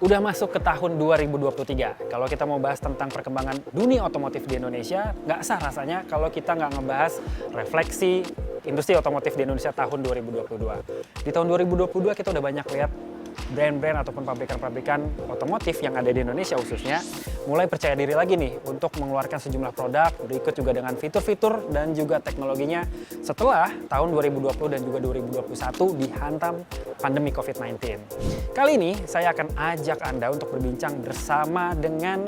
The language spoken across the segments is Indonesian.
Udah masuk ke tahun 2023. Kalau kita mau bahas tentang perkembangan dunia otomotif di Indonesia, nggak sah rasanya kalau kita nggak ngebahas refleksi industri otomotif di Indonesia tahun 2022. Di tahun 2022 kita udah banyak lihat brand-brand ataupun pabrikan-pabrikan otomotif yang ada di Indonesia khususnya mulai percaya diri lagi nih untuk mengeluarkan sejumlah produk, berikut juga dengan fitur-fitur dan juga teknologinya setelah tahun 2020 dan juga 2021 dihantam pandemi COVID-19. Kali ini saya akan ajak Anda untuk berbincang bersama dengan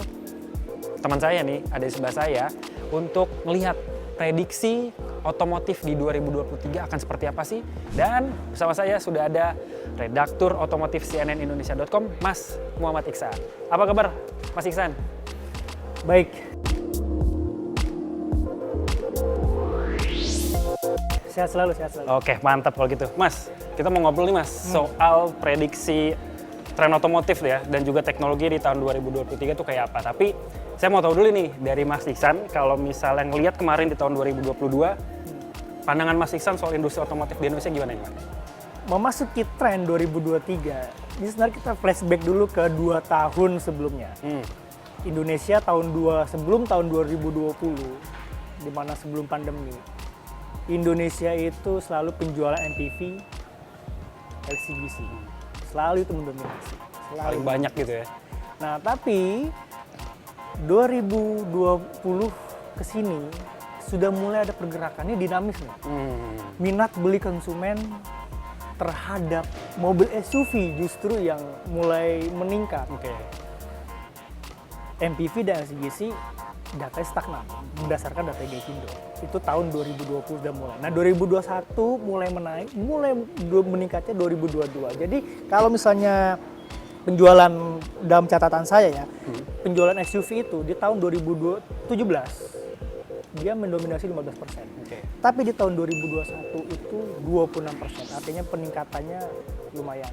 teman saya nih, ada di sebelah saya, untuk melihat prediksi otomotif di 2023 akan seperti apa sih? Dan bersama saya sudah ada redaktur otomotif cnnindonesia.com, Mas Muhammad Iksan. Apa kabar, Mas Iksan? Baik. Sehat selalu, sehat selalu. Oke, mantap kalau gitu. Mas, kita mau ngobrol nih Mas, soal prediksi tren otomotif ya, dan juga teknologi di tahun 2023 itu kayak apa. Tapi saya mau tahu dulu nih dari Mas Iksan, kalau misalnya ngelihat kemarin di tahun 2022, pandangan Mas Iksan soal industri otomotif di Indonesia gimana nih Mas? Memasuki tren 2023, ini sebenarnya kita flashback dulu ke 2 tahun sebelumnya. Indonesia sebelum tahun 2020, di mana sebelum pandemi, Indonesia itu selalu penjualan MPV, LCGC, selalu itu mendominasi. Paling banyak gitu ya? Nah, tapi 2020 ke sini sudah mulai ada pergerakannya dinamis nih. Minat beli konsumen terhadap mobil SUV justru yang mulai meningkat. MPV dan LCGC datanya stagnan berdasarkan data Gaikindo. Itu tahun 2020 sudah mulai. Nah, 2021 mulai menaik, mulai meningkatnya 2022. Jadi kalau misalnya penjualan dalam catatan saya ya, penjualan SUV itu di tahun 2017 dia mendominasi 15%. Tapi di tahun 2021 itu 26%. Artinya peningkatannya lumayan.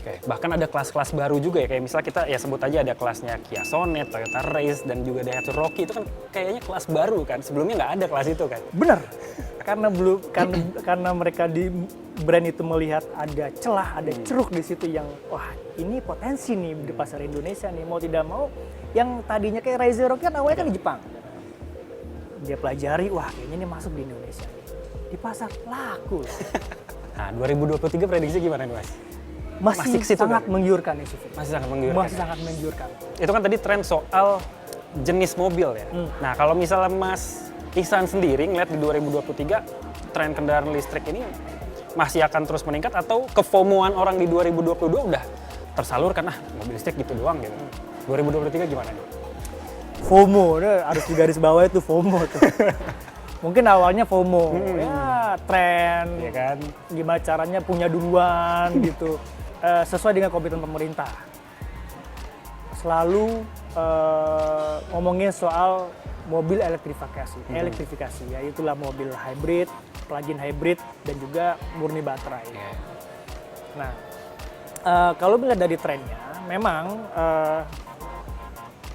Bahkan ada kelas-kelas baru juga ya, kayak misalnya kita ya sebut aja ada kelasnya Kia Sonet, Toyota Race, dan juga Daihatsu Rocky. Itu kan kayaknya kelas baru kan, sebelumnya nggak ada kelas itu kan? Bener, karena mereka di brand itu melihat ada celah, ada ceruk di situ yang wah ini potensi nih di pasar Indonesia nih, mau tidak mau yang tadinya kayak Razer Rocky kan awalnya kan di Jepang. Dia pelajari, wah kayaknya ini masuk di Indonesia nih. Di pasar laku. Nah, 2023 prediksi gimana nih Mas? Masih sangat menggiurkan nih SUV. Masih sangat menggiurkan. Masih sangat menggiurkan. Itu kan tadi tren soal jenis mobil ya. Nah, kalau misalnya Mas Iksan sendiri ngeliat di 2023 tren kendaraan listrik ini masih akan terus meningkat atau kefomoan orang di 2022 udah tersalurkan, mobil listrik gitu doang gitu. 2023 gimana nih? FOMO, harus digaris bawah itu FOMO tuh. Mungkin awalnya FOMO, ya tren, ya kan? Gimana caranya punya duluan gitu. Sesuai dengan komitmen pemerintah. Selalu ngomongin soal mobil elektrifikasi, yaitulah mobil hybrid, plug-in hybrid, dan juga murni baterai. Nah, kalau melihat dari trennya, memang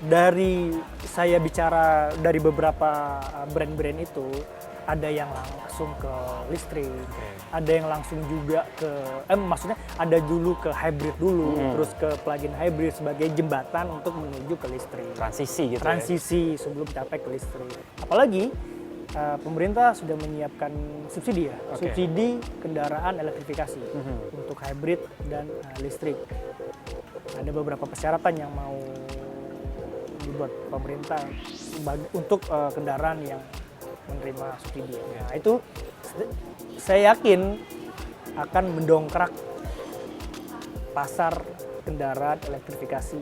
dari saya bicara dari beberapa brand-brand itu, ada yang langsung ke listrik, ada yang langsung juga ke, maksudnya ada dulu ke hybrid dulu, terus ke plug-in hybrid sebagai jembatan untuk menuju ke listrik. Transisi gitu. Transisi sebelum capai ke listrik. Apalagi pemerintah sudah menyiapkan subsidi ya, subsidi kendaraan elektrifikasi untuk hybrid dan listrik. Ada beberapa persyaratan yang mau dibuat pemerintah untuk kendaraan yang menerima subsidi. Nah, itu saya yakin akan mendongkrak pasar kendaraan elektrifikasi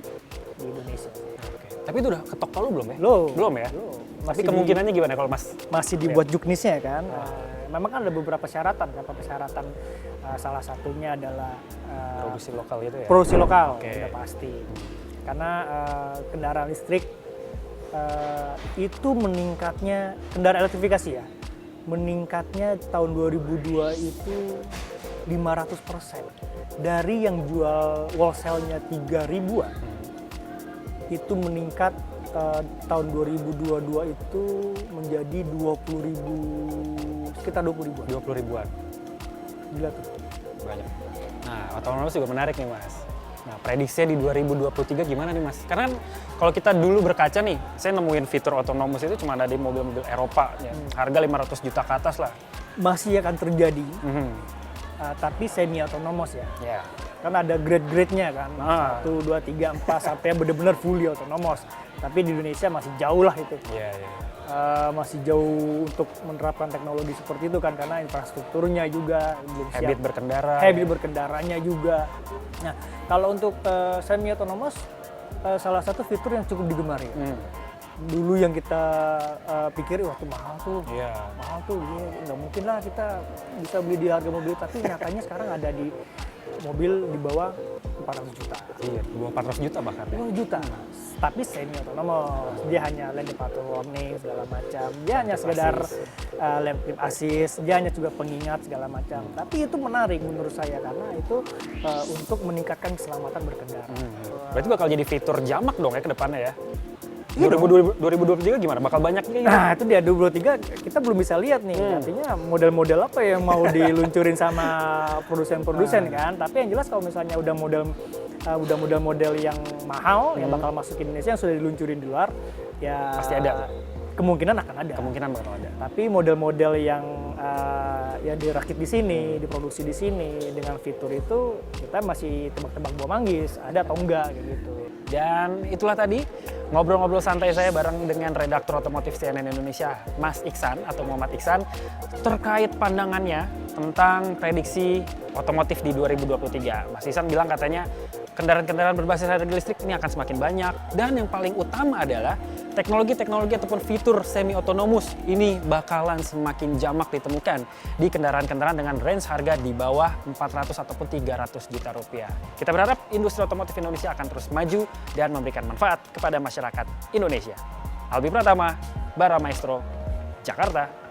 di Indonesia. Tapi itu udah ketok palu belum ya? Belum ya? Tapi kemungkinannya gimana kalau Mas? Masih dibuat juknisnya kan. Memang kan ada beberapa persyaratan. Salah satunya adalah produksi lokal gitu ya? Produksi lokal, udah pasti. Karena kendaraan listrik itu meningkatnya, kendaraan elektrifikasi ya, meningkatnya tahun 2002 itu 500%. Dari yang jual wholesale-nya 3.000-an, itu meningkat tahun 2022 itu menjadi 20.000, sekitar 20.000-an. 20.000-an. Gila tuh. Banyak. Nah, otonomous juga menarik nih Mas. Nah, prediksinya di 2023 gimana nih, Mas? Karena kan kalau kita dulu berkaca nih, saya nemuin fitur otonomus itu cuma ada di mobil-mobil Eropa, ya. Harga 500 juta ke atas lah. Masih akan terjadi, Mhm. tapi semi otonomos ya. Ya. Kan ada grade-grade-nya kan, Ah. 1, 2, 3, 4 sampai yang benar-benar fully otonomos. Tapi di Indonesia masih jauh lah itu. Iya, iya. Masih jauh untuk menerapkan teknologi seperti itu kan, karena infrastrukturnya juga belum siap. Habit berkendara. Habit ya. berkendaranya juga. Nah, kalau untuk semi otonomos, salah satu fitur yang cukup digemari. Dulu yang kita pikir waktu mahal tuh, Iya. ya, nggak mungkin lah kita bisa beli di harga mobil, tapi nyatanya sekarang ada di mobil di bawah 400 juta. Iya, 400 juta bahkan ya. 10 juta, tapi semi otonomos. Dia hanya lane departure warning segala macam, dia hanya sekedar lane keep assist, dia hanya juga pengingat segala macam. Tapi itu menarik menurut saya karena itu untuk meningkatkan keselamatan berkendara. Berarti bakal jadi fitur jamak dong ya ke depannya ya. Iya 2023 gimana? Bakal banyak nih? Nah itu dia 2023 kita belum bisa lihat nih, artinya model-model apa yang mau diluncurin sama produsen-produsen kan. Tapi yang jelas kalau misalnya udah model yang mahal yang bakal masuk ke Indonesia yang sudah diluncurin di luar, ya Pasti ada. Kemungkinan akan ada. Kemungkinan bakal ada. Tapi model-model yang dirakit di sini, diproduksi di sini dengan fitur itu kita masih tebak-tebak buah manggis, ada atau enggak kayak gitu. Dan itulah tadi ngobrol-ngobrol santai saya bareng dengan redaktur otomotif CNN Indonesia, Mas Iksan atau Muhammad Iksan, terkait pandangannya tentang prediksi otomotif di 2023. Mas Iksan bilang katanya kendaraan-kendaraan berbasis energi listrik ini akan semakin banyak, dan yang paling utama adalah teknologi-teknologi ataupun fitur semi otonomus ini bakalan semakin jamak ditemukan di kendaraan-kendaraan dengan range harga di bawah 400 ataupun 300 juta rupiah. Kita berharap industri otomotif Indonesia akan terus maju dan memberikan manfaat kepada masyarakat Indonesia. Albi Pratama, Bara Maestro, Jakarta.